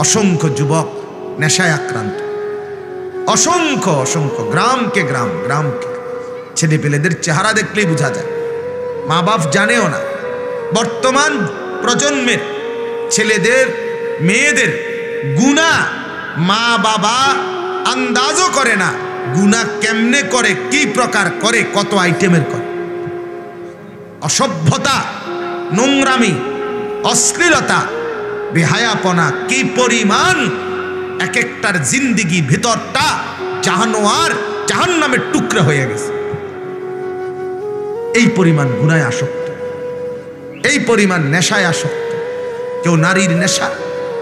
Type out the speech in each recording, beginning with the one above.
অসংখ্য যুবক নেশায় আক্রান্ত, অসংখ্য অসংখ্য, গ্রামকে গ্রাম, গ্রামকে। ছেলে পেলেদের চেহারা দেখলেই বোঝা যায়, মা বাপ জানেও না। বর্তমান প্রজন্মের ছেলেদের মেয়েদের গুনাহ মা বাবা আন্দাজও করে না, গুনাহ কেমনে করে, কি প্রকার করে, কত আইটেমের করে। অসভ্যতা, নোংরামি, অশ্লীলতা, বেহায়াপনা কি পরিমাণ এক একটার জিন্দিগি ভিতরটা জাহানোয়ার, জাহান্নামের টুকরা হয়ে গেছে। এই পরিমাণ গুনায় আসক্ত, এই পরিমাণ নেশায় আসক্ত। কেউ নারীর নেশা,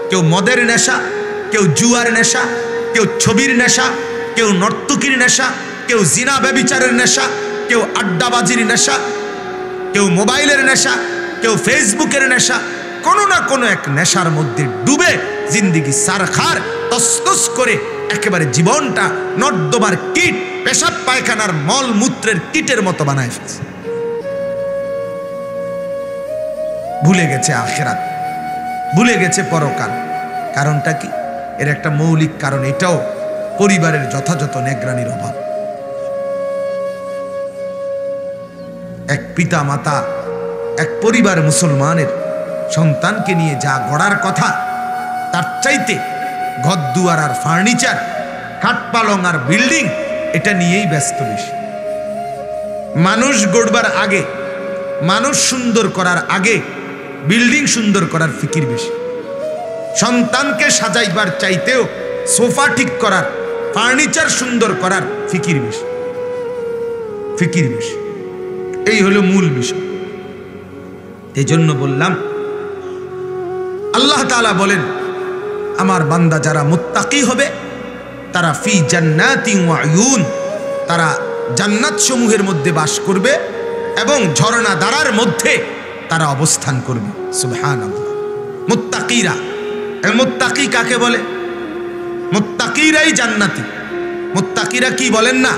কেউ মদের নেশা, কেউ জুয়ার নেশা, কেউ ছবির নেশা, কেউ নর্তকীর নেশা, কেউ জিনা ব্যভিচারের নেশা, কেউ আড্ডাবাজির নেশা, কেউ মোবাইলের নেশা, কেউ ফেসবুকের নেশা। কোনো না কোনো এক নেশার মধ্যে ডুবে জিন্দিগি সারখার তসতস করে একেবারে জীবনটা নর্দমার কীট, পেশাব পায়খানার মল মূত্রের কীটের মতো বানায় ফেলছে। ভুলে গেছে আখিরাত, ভুলে গেছে পরকাল। কারণটা কি? এর একটা মৌলিক কারণ এটাও, পরিবারের যথাযথ নেগরানির অভাব। এক পিতা মাতা, এক পরিবার মুসলমানের সন্তানকে নিয়ে যা গড়ার কথা, তার চাইতে ঘর দুয়ার আর ফার্নিচার, খাট পালং আর বিল্ডিং, এটা নিয়েই ব্যস্ত বেশি। মানুষ গড়বার আগে, মানুষ সুন্দর করার আগে বিল্ডিং সুন্দর করার ফিকির বেশি। সন্তানকে সাজাইবার চাইতেও সোফা ঠিক করার, ফার্নিচার সুন্দর করার ফিকির বেশি, ফিকির বেশি। এই হলো মূল বিষয়। এই জন্য বললাম, আল্লাহ তাআলা বলেন, আমার বান্দা যারা মুত্তাকি হবে তারা ফি জান্নাতিন ওয়া আয়ুন, তারা জান্নাত সমূহের মধ্যে বাস করবে এবং ঝর্ণা ধারার মধ্যে তারা অবস্থান করবে। সুবহানাল্লাহ। মুত্তাকিরা, মুত্তাকি কাকে বলে? মুত্তাকিরাই জান্নাতি। মুত্তাকিরা কি বলেন না?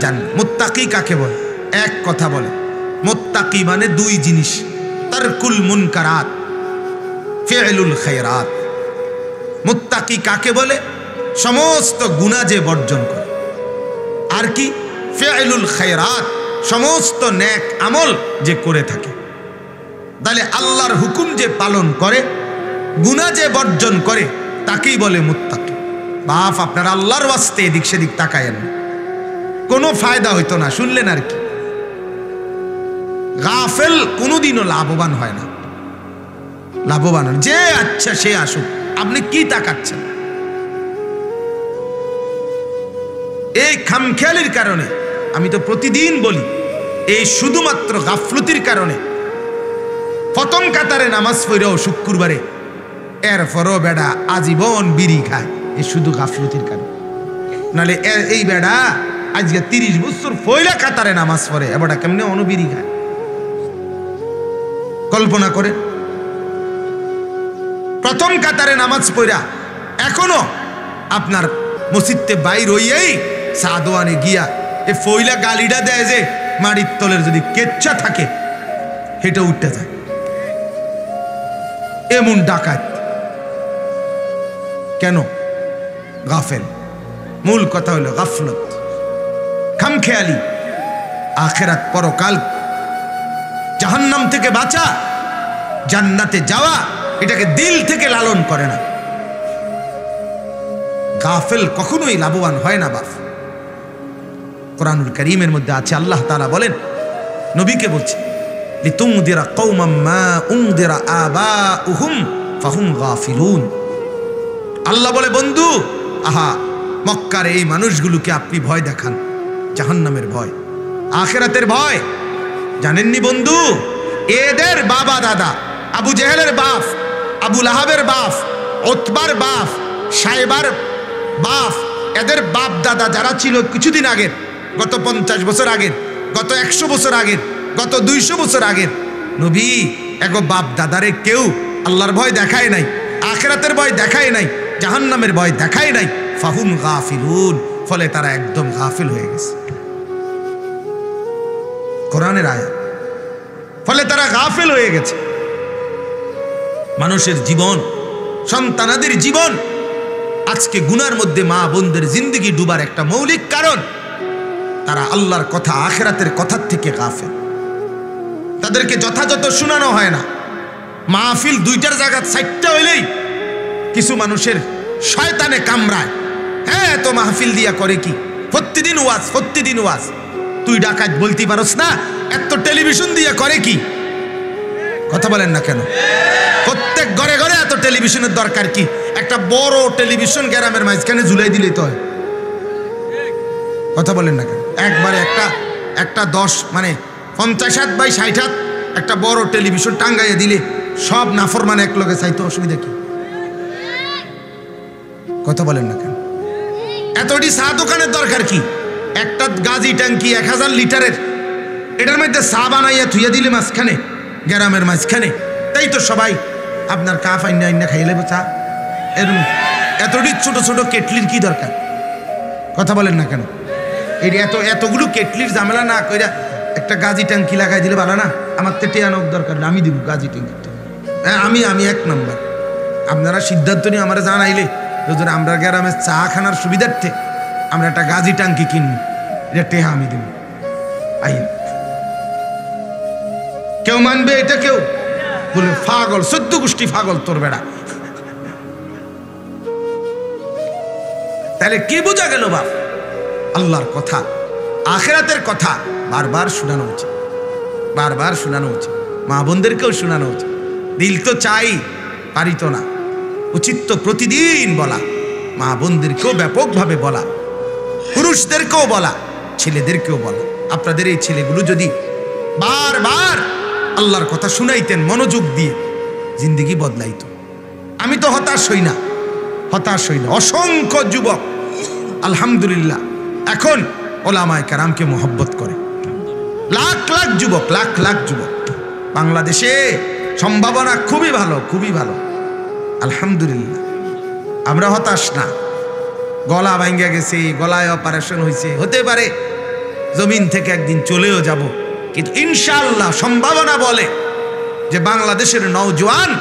জান্নাত। মুত্তাকি কাকে বলে? এক কথা বলে, মুত্তাকি মানে দুই জিনিস, তারকুল মুনকারাত, ফি'লুল খায়রাত। মুত্তাকি কাকে বলে? সমস্ত গুনাহ যে বর্জন করে, আর কি? ফি'লুল খায়রাত, সমস্ত নেক আমল যে করে থাকে। তাহলে আল্লাহর হুকুম যে পালন করে, গুনাহ যে বর্জন করে, তাকেই বলে মুত্তাকি। বাপ, আপনারা আল্লাহর ওয়াস্তে এদিক সেদিক তাকায়েন না, কোনো ফায়দা হইতো না, শুনলেন আর কি। গাফেল কোনোদিনও লাভবান হয় না, লাভবান যে আচ্ছা সে আসুক, আপনি কি তাকাচ্ছেন? এই খামখেয়ালির কারণে, আমি তো প্রতিদিন বলি, এই শুধুমাত্র গাফলতির কারণে প্রথম কাতারে নামাজ পড়েও শুক্রবারে, এরপরও বেড়া আজীবন বিড়ি খায়, এই শুধু গাফলতির কারণে। নাহলে এই বেড়া আজকে 30 বছর পয়লা কাতারে নামাজ পড়ে, এবারটা কেমনে অনুবিড়ি খায়? কল্পনা করে, প্রথম কাতারে নামাজ পড়া এখনো আপনার মসজিদে বাইর হইয়াই সাদওয়ানে গিয়া এই ফইলা গালিটা দেয় যে মাটির তলের যদি কেচ্ছা থাকে সেটা উঠতে যায়। এমন ডাকাত কেন? গাফেল। মূল কথা হলো গাফলত, খামখেয়ালি। আখিরাত, পরকাল, জাহান্নাম থেকে বাঁচা, জান্নাতে যাওয়া, এটাকে দিল থেকে লালন করে না। গাফেল কখনোই লাভবান হয় না বাপ। কোরআনুল কারীমের মধ্যে আছে, আল্লাহ তাআলা বলেন, নবীকে বলছে, লিতুনদিরা কওমান মা উনদিরা আবাউহুম ফাহুম গাফিলুন। আল্লাহ বলে, বন্ধু, আহা, মক্কার এই মানুষগুলোকে আপনি ভয় দেখান, জাহান্নামের ভয়, আখিরাতের ভয়। জানেননি বন্ধু, এদের বাবা দাদা, আবু জেহেলের বাপ, আবু লাহাবের বাপ, উতবার বাপ, সাইবার বাপ, এদের বাপ দাদা যারা ছিল কিছুদিন আগের, গত 50 বছর আগের, গত 100 বছর আগের, গত 200 বছর আগের নবী, এগো বাপ দাদারে কেউ আল্লাহর ভয় দেখায় নাই, আখিরাতের ভয় দেখায় নাই, জাহান্নামের ভয় দেখায় নাই। ফাহুম গাফিলুন, ফলে তারা একদম গাফিল হয়ে গেছে। কোরআনের আয়াত, ফলে তারা গাফিল হয়ে গেছে। মানুষের জীবন সন্তানাদের জীবন আজকে গুনার মধ্যে মা বোনদের জিন্দেগি ডুবার একটা মৌলিক কারণ তারা আল্লাহর কথা আখিরাতের কথার থেকে গাফেল। তাদেরকে যথাযথ শোনানো হয় না। মাহফিল দুইটার জায়গা 4টা হইলেই কিছু মানুষের শয়তানে কামড়ায়। হ্যাঁ, এত মাহফিল দিয়া করে কি? প্রতিদিন ওয়াজ। তুই ডাকাত বলতে পারস না, এত টেলিভিশন দিয়া করে কি? কথা বলেন না কেন? প্রত্যেক ঘরে ঘরে এত টেলিভিশনের দরকার কি? একটা বড় টেলিভিশন গ্রামের মাঝখানে ঝুলাই দিলেই তো হয়। কথা বলেন না কেন? একবারে একটা 10 মানে 50 হাত বাই 60 হাত একটা বড় টেলিভিশন টাঙ্গাইয়া দিলে সব নাফরমান এক লগে চাইতো, অসুবিধা কি? কথা বলেন না কেন? এতটি চা দোকানের দরকার কি? একটা গাজি ট্যাঙ্কি 1000 লিটারের, এটার মধ্যে চা বানাইয়া থুইয়া দিলে মাঝখানে, গ্রামের মাঝখানে, তাই তো সবাই আপনার কাপ আইনা খাইয়ে নেবে চা। এরকম এতটি ছোট ছোট কেটলির কি দরকার? কথা বলেন না কেন? এতগুলো কেটলির ঝামেলা না কইরা একটা গাজি ট্যাঙ্কি লাগাই দিলে ভালো না? আমার তো টেয়ানোর দরকার না, আমি দিব গাজি ট্যাঙ্কিটা। হ্যাঁ, আমি 1 নম্বর। আপনারা সিদ্ধান্ত নিয়ে আমরা জানাইলে যদি আমরা গ্রামের চা খানার সুবিধার্থে আমরা একটা গাজি ট্যাঙ্কি কিনবো, এটা টেহা আমি দিব। আইন কেউ মানবে এটা? কেউ বলে পাগল, 14 গোষ্ঠী পাগল তোর বেড়া। তাহলে কি বোঝা গেল বাপ? আল্লাহর কথা আখিরাতের কথা বারবার শোনানো উচিত, বারবার শোনানো উচিত। মা বোনদেরকেও শোনানো উচিত। দিল তো চাই, পারি তো না। উচিত তো প্রতিদিন বলা, মা বোনদেরকেও ব্যাপকভাবে বলা, পুরুষদেরকেও বলা, ছেলেদেরকেও বলা। আপনাদের এই ছেলেগুলো যদি বারবার আল্লাহর কথা শুনাইতেন মনোযোগ দিয়ে, জিন্দেগি বদলাইতো। আমি তো হতাশ হই না। অসংখ্য যুবক আলহামদুলিল্লাহ এখন ওলামায়ে কেরামকে মহব্বত করে। লাখ লাখ যুবক বাংলাদেশে সম্ভাবনা খুবই ভালো। আলহামদুলিল্লাহ, আমরা হতাশ না। গলা ভাঙ্গা গেছে, গলায় অপারেশন হয়েছে, হতে পারে জমিন থেকে একদিন চলেও যাব, কিন্তু ইনশাআল্লাহ সম্ভাবনা বলে যে বাংলাদেশের নওজোয়ান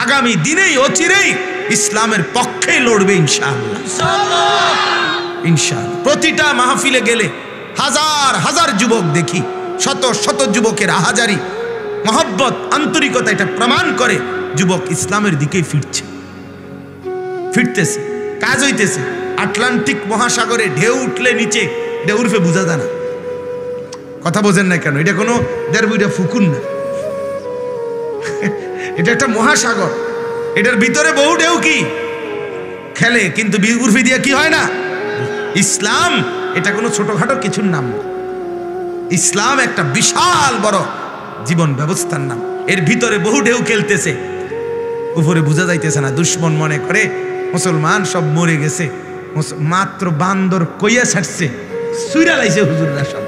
আগামী দিনেই অচিরেই ইসলামের পক্ষে লড়বে ইনশাআল্লাহ। প্রতিটা মাহফিলে গেলে হাজার যুবক দেখি, শত যুবকের আহাজারি, মহব্বত, আন্তরিকতা, এটা প্রমাণ করে যুবক ইসলামের দিকেই ফিরতেছে, কাজ হইতেছে। আটলান্টিক মহাসাগরে ঢেউ উঠলে নিচে ঢেউ উঠে বোঝা যায় না। কথা বোঝেন না কেন? এটা কোনো দেড়বইটা ফুকুন না, এটা একটা মহাসাগর। এটার ভিতরে বহু ঢেউ কি খেলে, কিন্তু উর্ফি দিয়ে কি হয় না। ইসলাম এটা কোনো ছোটখাটো কিছুর নাম না। ইসলাম একটা বিশাল বড় জীবন ব্যবস্থার নাম। এর ভিতরে বহু ঢেউ খেলতেছে, উপরে বোঝা যাইতেছে না। দুশ্মন মনে করে মুসলমান সব মরে গেছে, মাত্র বান্দর কইয়া ছাড়ছে, সুইরা লাইছে হুজুররা সব।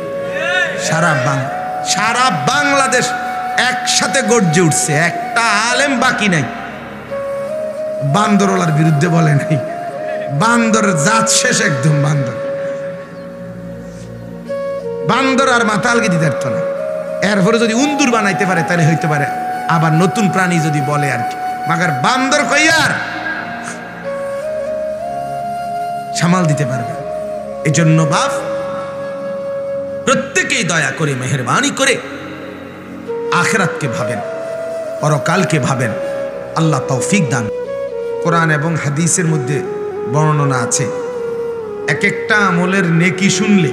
সারা বাংলাদেশ একসাথে গর্জে উঠছে, একটা আলেম বাকি নাই বান্দরওয়ালার বিরুদ্ধে বলে নাই। বান্দর জাত শেষ, একদম বান্দর আর মাতালকে দিতে পারত না। এরপরে যদি উন্দুর বানাইতে পারে তাহলে হইতে পারে আবার নতুন প্রাণী যদি বলে আর কি, মাগার বান্দর কইয়ার সামাল দিতে পারবে। এই জন্য বাপ প্রত্যেকেই দয়া করে মেহেরবানি করে আখিরাতকে ভাবেন, পরকালকে ভাবেন। আল্লাহ তৌফিক দান। কোরআন এবং হাদিসের মধ্যে বর্ণনা আছে, এক একটা আমলের নেকি শুনলে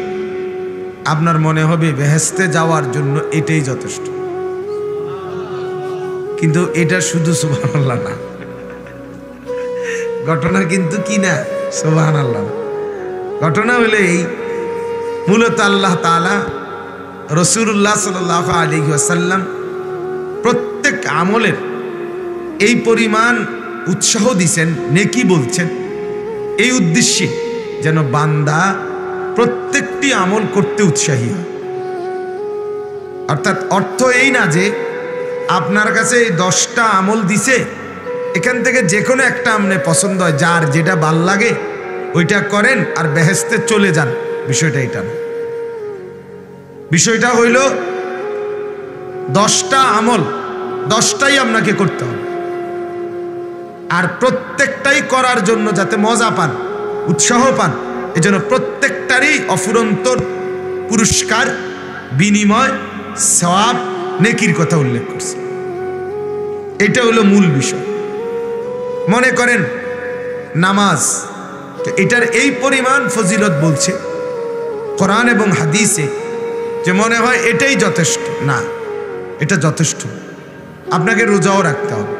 আপনার মনে হবে বেহেশতে যাওয়ার জন্য এটাই যথেষ্ট। কিন্তু এটা শুধু সুবহানাল্লাহ না, ঘটনা কিন্তু কি না, সুবহানাল্লাহ। ঘটনা হলে এই, মূলত আল্লাহ তাআলা রাসূলুল্লাহ সাল্লাল্লাহু আলাইহি ওয়াসাল্লাম প্রত্যেক আমলের এই পরিমাণ উৎসাহ দিছেন, নেকি বলছেন, এই উদ্দেশ্যে যেন বান্দা প্রত্যেকটি আমল করতে উৎসাহী হয়। অর্থাৎ অর্থ এই না যে আপনার কাছে এই 10টা আমল দিছে, এখান থেকে যে কোনো একটা আমনে পছন্দ হয়, যার যেটা ভাল লাগে ওইটা করেন আর বেহেশতে চলে যান। বিষয়টা এটা না। বিষয়টা হইল 10টা আমল 10টাই আপনাকে করতে হবে। আর প্রত্যেকটাই করার জন্য যাতে মজা পান, উৎসাহ পান, এজন্য প্রত্যেকটারই অফুরন্ত পুরস্কার, বিনিময়, সওয়াব, নেকির কথা উল্লেখ করছে। এটা হলো মূল বিষয়। মনে করেন নামাজ, তো এটার এই পরিমাণ ফজিলত বলছে কোরআন এবং হাদিসে যে মনে হয় এটাই যথেষ্ট। না, এটা যথেষ্ট। আপনাকে রোজাও রাখতে হবে,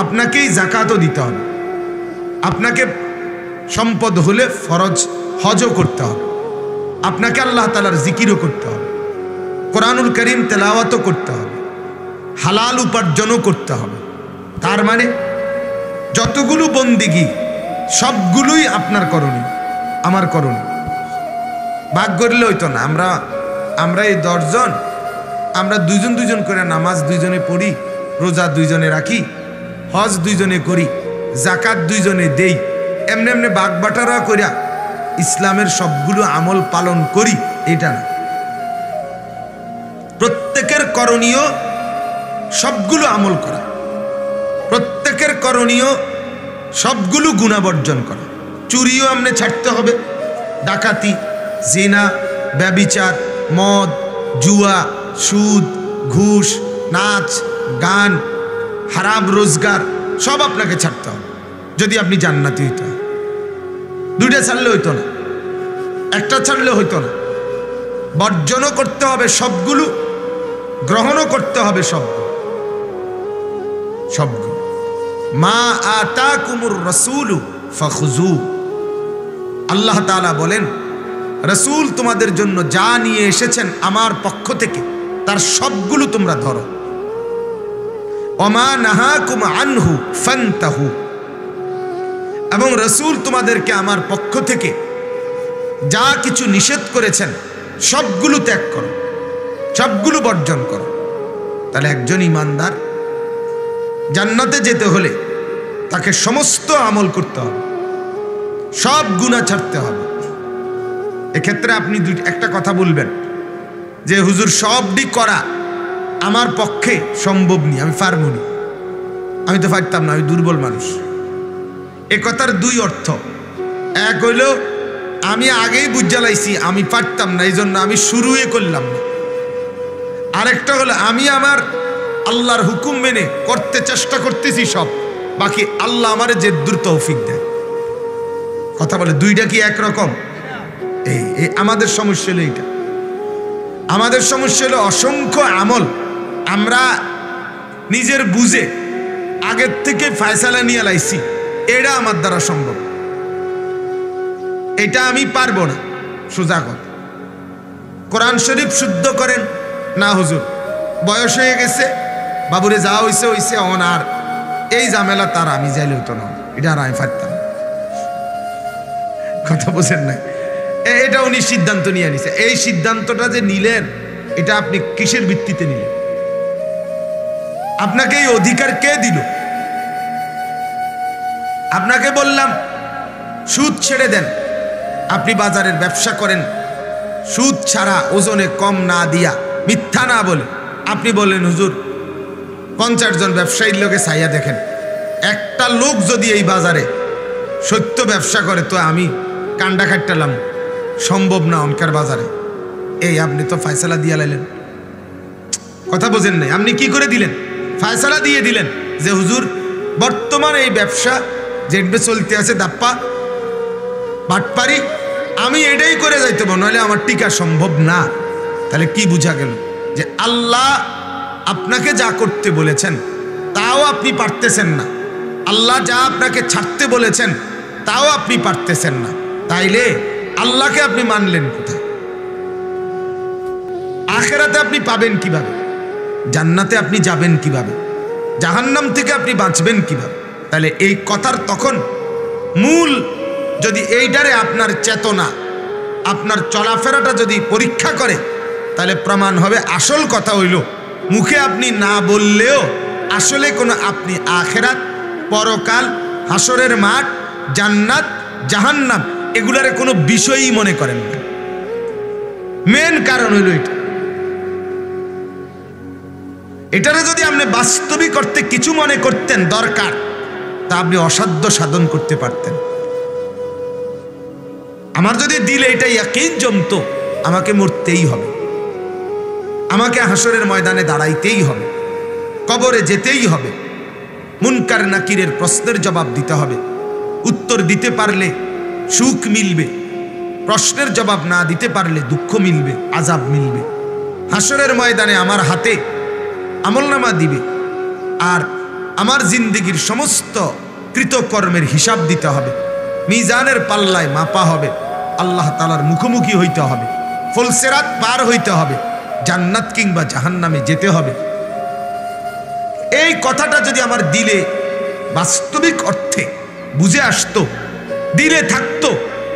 আপনাকেই যাকাতও দিতে হবে, আপনাকে সম্পদ হলে ফরজ হজও করতে হবে, আপনাকে আল্লাহ তাআলার জিকিরও করতে হবে, কোরআনুল কারীম তেলাওয়াতও করতে হবে, হালাল উপার্জনও করতে হবে। তার মানে যতগুলো বন্দিগি সবগুলোই আপনার করণীয়, আমার করণীয়। ভাগ করলে হইতো না। আমরা এই 10 জন, আমরা দুইজন করে নামাজ দুইজনে পড়ি, রোজা দুইজনে রাখি, হজ দুইজনে করি, জাকাত দুইজনে দেই, এমনি এমনি ভাগ বাটারা করিয়া ইসলামের সবগুলো আমল পালন করি, এটা না। প্রত্যেকের করণীয় সবগুলো আমল করা, প্রত্যেকের করণীয় সবগুলো গুনাহ বর্জন করা। চুরিও আমনে ছাড়তে হবে, ডাকাতি, জিনা, ব্যভিচার, মদ, জুয়া, সুদ, ঘুষ, নাচ, গান, হারাম রোজগার সব আপনাকে ছাড়তে হবে যদি আপনি জান্নাতি হইতে হয়। 2টা ছাড়লে হইতো না, একটা ছাড়লে হইতো না। বর্জনও করতে হবে সবগুলো, গ্রহণও করতে হবে সবগুলো। মা আতাকুমুর রাসূলু ফাখুযু। আল্লাহ তাআলা বলেন, রাসূল তোমাদের জন্য যা নিয়ে এসেছেন আমার পক্ষ থেকে তার সবগুলো তোমরা ধরো। ওমা নাহাকুম আনহু ফান্তাহু। এবং রাসূল তোমাদেরকে আমার পক্ষ থেকে যা কিছু নিষেধ করেছেন সবগুলো ত্যাগ করো, সবগুলো বর্জন করো। তাহলে একজন ঈমানদার জান্নাতে যেতে হলে তাকে সমস্ত আমল করতে হবে, সব গুনাহ ছাড়তে হবে। এক্ষেত্রে আপনি একটা কথা বলবেন যে হুজুর সবটি করা আমার পক্ষে সম্ভব নেই, আমি পারবো না, আমি তো পারতাম না, আমি দুর্বল মানুষ। এ কথার 2 অর্থ। এক হইল আমি আগেই বুঝালাইছি আমি পারতাম না, এই জন্য আমি শুরুই করলাম না। আরেকটা হলো আমি আমার আল্লাহর হুকুম মেনে করতে চেষ্টা করতেছি সব, বাকি আল্লাহ আমারে যে দূর তৌফিক দেয়। কথা বলে 2টা কি একরকম? এই আমাদের সমস্যা হলো এইটা। আমাদের সমস্যা হলো অসংখ্য আমল আমরা নিজের বুঝে আগের থেকে ফয়সালা নিয়ে লাইছি, এটা আমার দ্বারা সম্ভব, এটা আমি পারবো না। সোজা কথা। কোরআন শরীফ শুদ্ধ করেন না হুজুর, বয়স হয়ে গেছে, বাবুরে যা হইছে আর এই ঝামেলা তার আমি যাইলে হইতো না, এটা আর আমি পারতাম। কথা বোঝেন নাই? এটা উনি সিদ্ধান্ত নিয়ে নিছে। এই সিদ্ধান্তটা যে নিলেন এটা আপনি কিসের ভিত্তিতে নিলেন? আপনাকে এই অধিকার কে দিল? আপনাকে বললাম সুদ ছেড়ে দেন, আপনি বাজারের ব্যবসা করেন সুদ ছাড়া, ওজনে কম না দিয়া, মিথ্যা না বলে। আপনি বললেন হুজুর 50 জন ব্যবসায়ীর লোকে চাইয়া দেখেন, একটা লোক যদি এই বাজারে সত্য ব্যবসা করে তো আমি কান্ডা খাট্টালাম, সম্ভব না অনকার বাজারে। এই আপনি তো ফয়সালা দিয়ে লাইলেন। কথা বোঝেন নাই? আপনি কি করে দিলেন? ফয়সালা দিয়ে দিলেন যে হুজুর বর্তমান এই ব্যবসা যেভাবে চলতে আছে দাপ্পা বাটপারি, আমি এটাই করে যাইতে পারবো, নাহলে আমার টিকা সম্ভব না। তাহলে কি বুঝা গেল? যে আল্লাহ আপনাকে যা করতে বলেছেন তাও আপনি পারতেছেন না, আল্লাহ যা আপনাকে ছাড়তে বলেছেন তাও আপনি পারতেছেন না। তাইলে আল্লাহকে আপনি মানলেন কোথায়? আখিরাতে আপনি পাবেন কিভাবে? জান্নাতে আপনি যাবেন কিভাবে? জাহান্নাম থেকে আপনি বাঁচবেন কিভাবে? তাহলে এই কথার তখন মূল যদি এইটারে আপনার চেতনা, আপনার চলাফেরাটা যদি পরীক্ষা করে, তাহলে প্রমাণ হবে আসল কথা হইল মুখে আপনি না বললেও আসলে কোনো আপনি আখিরাত, পরকাল, হাসরের মাঠ, জান্নাত, জাহান্নাম এগুলারে কোনো বিষয়ই মনে করেন না। মেন কারণ হইল এটা। এটারে যদি আপনি বাস্তবিক অর্থে কিছু মনে করতেন দরকার, তা আপনি অসাধ্য সাধন করতে পারতেন। আমার যদি দিলে এটা ইয়াকিন জমতো আমাকে মরতেই হবে, আমাকে হাসরের ময়দানে দাঁড়াইতেই হবে, কবরে যেতেই হবে, মুনকার নাকিরের প্রশ্নের জবাব দিতে হবে। উত্তর দিতে পারলে সুখ মিলবে, প্রশ্নের জবাব না দিতে পারলে দুঃখ মিলবে, আযাব মিলবে। হাসরের ময়দানে আমার হাতে আমলনামা দিবে, আর আমার জিন্দেগির সমস্ত কৃতকর্মের হিসাব দিতে হবে। মিজানের পাল্লায় মাপা হবে, আল্লাহ তাআলার মুখোমুখি হইতে হবে, ফুলসিরাত পার হইতে হবে, জান্নাত কিংবা জাহান্নামে যেতে হবে। এই কথাটা যদি আমার দিলে বাস্তবিক অর্থে বুঝে আসতো, দিলে থাকতো,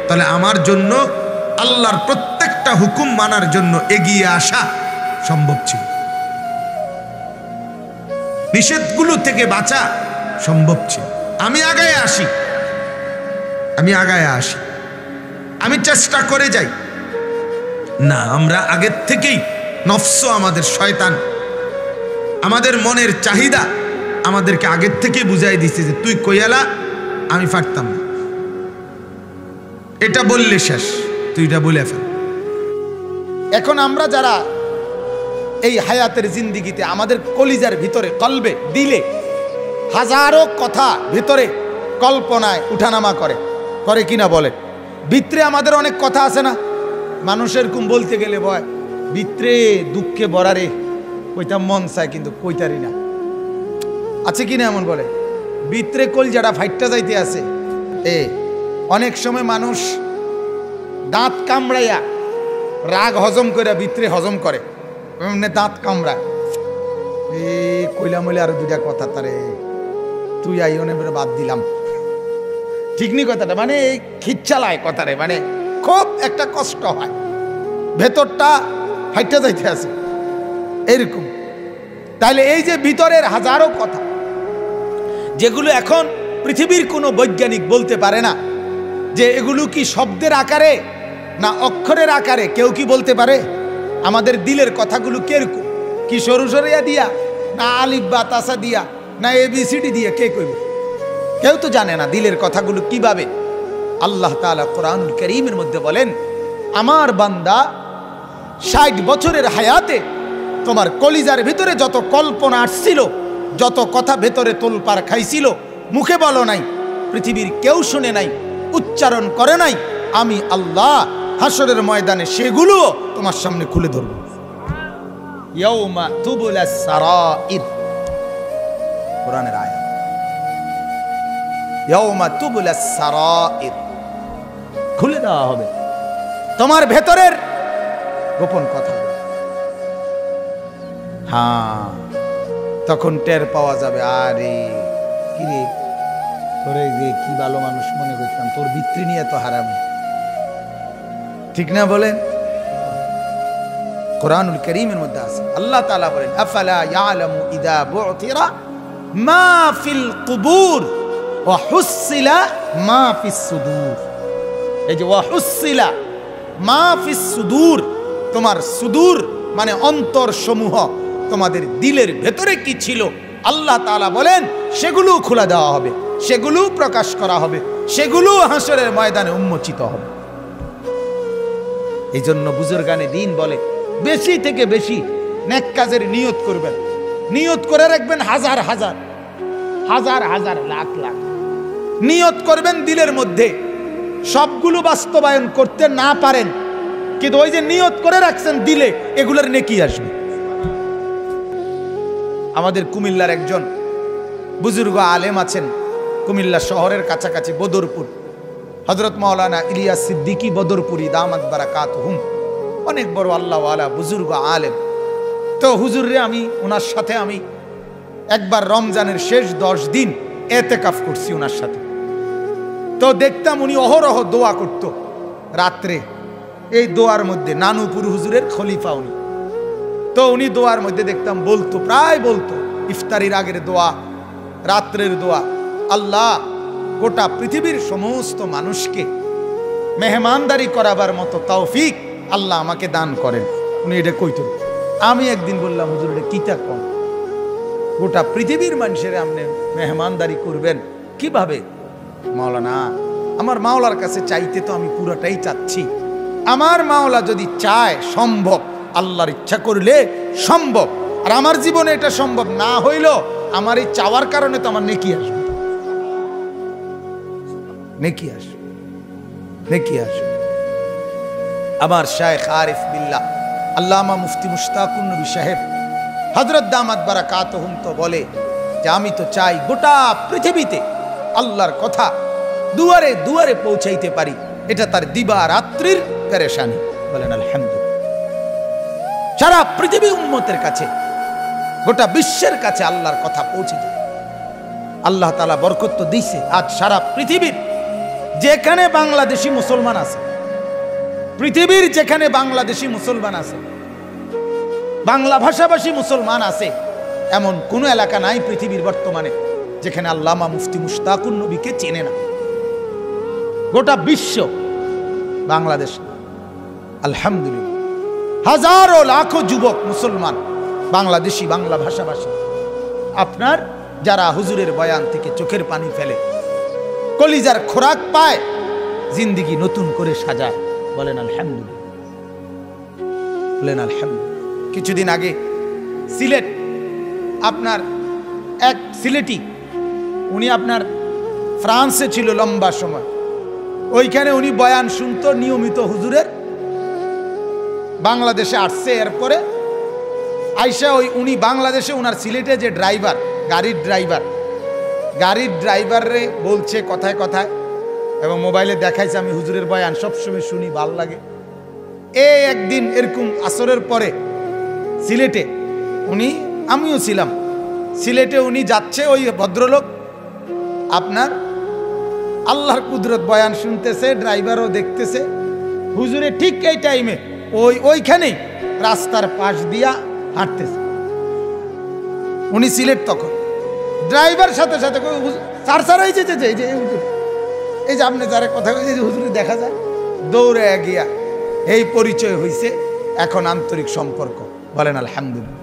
তাহলে আমার জন্য আল্লাহর প্রত্যেকটা হুকুম মানার জন্য এগিয়ে আসা সম্ভব ছিল, নিষেধগুলো থেকে বাঁচা সম্ভব ছিল। আমি আগায় আসি, আমি চেষ্টা করে যাই না। আমরা আগের থেকেই নফস, আমাদের শয়তান, আমাদের মনের চাহিদা আমাদেরকে আগের থেকে বুঝাই দিচ্ছে যে তুই কইয়ালা, আমি পারতাম না, এটা বললে শেষ, তুই এটা বলে ফেল। এখন আমরা যারা এই হায়াতের জিন্দিগিতে আমাদের কলিজার ভিতরে, কলবে, দিলে হাজারো কথা ভিতরে কল্পনায় উঠানামা করে কিনা বলে, ভিতরে আমাদের অনেক কথা আছে না, মানুষের কুম বলতে গেলে ভয়, ভিতরে দুঃখে বরারে কইতাম মন চায় কিন্তু কইতারি না, আছে কিনা এমন বলে, ভিতরে কলজাটা ফাইটটা যাইতে আছে। অনেক সময় মানুষ দাঁত কামড়াইয়া রাগ হজম করে ভিতরে হজম করে, এমনি দাঁত কামড়ায়, কইলাম বলে আরো দুইটা কথা, তারে তুই আইনে বেরো বাদ দিলাম, ঠিক নি কথাটা, মানে খিচ্ছালায় কথারে, মানে খুব একটা কষ্ট হয়, ভেতরটা ফাইটটা যাইতে আছে এরকম। তাহলে এই যে ভিতরের হাজারো কথা, যেগুলো এখন পৃথিবীর কোনো বৈজ্ঞানিক বলতে পারে না যে এগুলো কি শব্দের আকারে না অক্ষরের আকারে, কেউ কি বলতে পারে? আমাদের দিলের কথাগুলো কিরকম, কি সরু সরিয়া দিয়া না আলিফ বা তাসা দিয়া না ABCD দিয়া, কে কইবে? কেউ তো জানে না দিলের কথাগুলো কিভাবে। আল্লাহ তাআলা কোরআনুল কারীমের মধ্যে বলেন, আমার বান্দা 60 বছরের হায়াতে তোমার কলিজার ভিতরে যত কল্পনা আসছিল, যত কথা ভেতরে তোলপাড় খাইছিল, মুখে বলো নাই, পৃথিবীর কেউ শুনে নাই, উচ্চারণ করে নাই, আমি আল্লাহ হাসরের ময়দানে সেগুলো তোমার সামনে খুলে ধরব। ইয়াউমা তুবলাস সারাইর, কোরআনের আয়াত, ইয়াউমা তুবলাস সারাইর, খুলে দেওয়া হবে তোমার ভেতরের গোপন কথা। হ্যাঁ, তখন টের পাওয়া যাবে, আরে কি রে তোরে যে কি ভালো মানুষ মনে করতাম, তোর ভিতরে নিয়ে তো হারাম, ঠিক না বলেন? কোরআনুল কারীমের মধ্যে আছে, আল্লাহ তাআলা বলেন, আফালা ইয়ালামু ইযা বু'থিরা মা ফিল কুবুর ওয়া হুসিলা মা ফিস সুদূর। এই যে ওয়া হুসিলা মা ফিস সুদূর, তোমার সুদূর মানে অন্তর সমূহ, তোমাদের দিলের ভেতরে কি ছিল আল্লাহ তাআলা বলেন সেগুলো খুলে দেওয়া হবে, সেগুলো প্রকাশ করা হবে, সেগুলো হাসরের ময়দানে উন্মোচিত হবে। এই জন্য বুজুর্গানে দিন বলে, বেশি থেকে বেশি নেক কাজের নিয়ত করবেন, নিয়ত করে রাখবেন, হাজার হাজার হাজার হাজার লাখ লাখ নিয়ত করবেন দিলের মধ্যে। সবগুলো বাস্তবায়ন করতে না পারেন, কিন্তু ওই যে নিয়ত করে রাখছেন দিলে, এগুলোর নেকি আসবে। আমাদের কুমিল্লার একজন বুজুর্গ আলেম আছেন, কুমিল্লা শহরের কাছাকাছি বদরপুর, হযরত মাওলানা ইলিয়াস সিদ্দিকী বদরপুরি দামাত বারাকাতুহুম, অনেক বড় আল্লাহওয়ালা বুজুর্গ আলেম। তো হুজুরে আমি ওনার সাথে আমি একবার রমজানের শেষ 10 দিন এতেকাফ করছি ওনার সাথে। তো দেখতাম উনি অহরহ দোয়া করত রাত্রে, এই দোয়ার মধ্যে নানুপুর হুজুরের খলিফা উনি, তো উনি দোয়ার মধ্যে দেখতাম বলতো, প্রায় বলতো, ইফতারির আগের দোয়া, রাত্রের দোয়া, আল্লাহ গোটা পৃথিবীর সমস্ত মানুষকে মেহমানদারি করাবার মতো তৌফিক আল্লাহ আমাকে দান করেন। উনি এটা কইতেন। আমি একদিন বললাম, হুজুর এটা কিতা কম, গোটা পৃথিবীর মানুষের আপনি মেহমানদারি করবেন, কিভাবে? মাওলানা, আমার মাওলার কাছে চাইতে তো আমি পুরোটাই চাচ্ছি। আমার মাওলা যদি চায় সম্ভব, আল্লাহর ইচ্ছা করলে সম্ভব। আর আমার জীবনে এটা সম্ভব না হইল, আমার এই চাওয়ার কারণে তো আমার নেকি আসবে, নেকি আসবে, নেকি আসবে। আমার শায়েখ আরিফ বিল্লাহ আল্লামা মুফতি মুশতাকুন নবী সাহেব হযরত দামাত বারাকাতুহুম তো বলে যে আমি তো চাই গোটা পৃথিবীতে আল্লাহর কথা দুয়ারে দুয়ারে পৌঁছাইতে পারি। এটা তার দিবা রাত্রির পেরেশানি। বলেন আলহামদুলিল্লাহ। সারা পৃথিবী উম্মতের কাছে, গোটা বিশ্বের কাছে আল্লাহর কথা পৌঁছে যায়। আল্লাহ তাআলা বরকত তো দিয়েছে। আজ সারা পৃথিবীর যেখানে বাংলাদেশি মুসলমান আছে, পৃথিবীর যেখানে বাংলাদেশি মুসলমান আছে, বাংলা ভাষাভাষী মুসলমান আছে, এমন কোন এলাকা নাই পৃথিবীর বর্তমানে যেখানে আল্লামা মুফতি মুশতাকুন নবীকে চেনে না। গোটা বিশ্ব বাংলাদেশ, আলহামদুলিল্লাহ, হাজারো লাখো যুবক মুসলমান বাংলাদেশি, বাংলা ভাষাভাষী, আপনার যারা হুজুরের বয়ান থেকে চোখের পানি ফেলে, কলিজার খোরাক পায়, জিন্দেগি নতুন করে সাজায়। বলেন আলহামদুলিল্লাহ, বলেন আলহামদুলিল্লাহ। কিছুদিন আগে সিলেট, আপনার এক সিলেটি, উনি আপনার ফ্রান্সে ছিল লম্বা সময়, ওইখানে উনি বয়ান শুনতো নিয়মিত হুজুরের। বাংলাদেশে আসছে, এরপরে আইসা উনি বাংলাদেশে উনার সিলেটে যে ড্রাইভার, গাড়ির ড্রাইভারে বলছে কথায় কথায়, এবং মোবাইলে দেখাইছে আমি হুজুরের বয়ান সবসময় শুনি, ভাল লাগে। একদিন এরকম আসরের পরে সিলেটে উনি, আমিও ছিলাম সিলেটে, উনি যাচ্ছে, ওই ভদ্রলোক আপনার আল্লাহর কুদরত বয়ান শুনতেছে, ড্রাইভারও দেখতেছে। হুজুরে ঠিক এই টাইমে ওইখানেই রাস্তার পাশ দিয়া হাঁটতেছে। উনি সিলেট, তখন ড্রাইভার সাথে সাথে এই যে আপনি যারা কথা কইছে যে হুজুরে দেখা যায়, দৌড়ে গিয়া এই পরিচয় হইছে, এখন আন্তরিক সম্পর্ক। বলেন আলহামদুলিল্লাহ।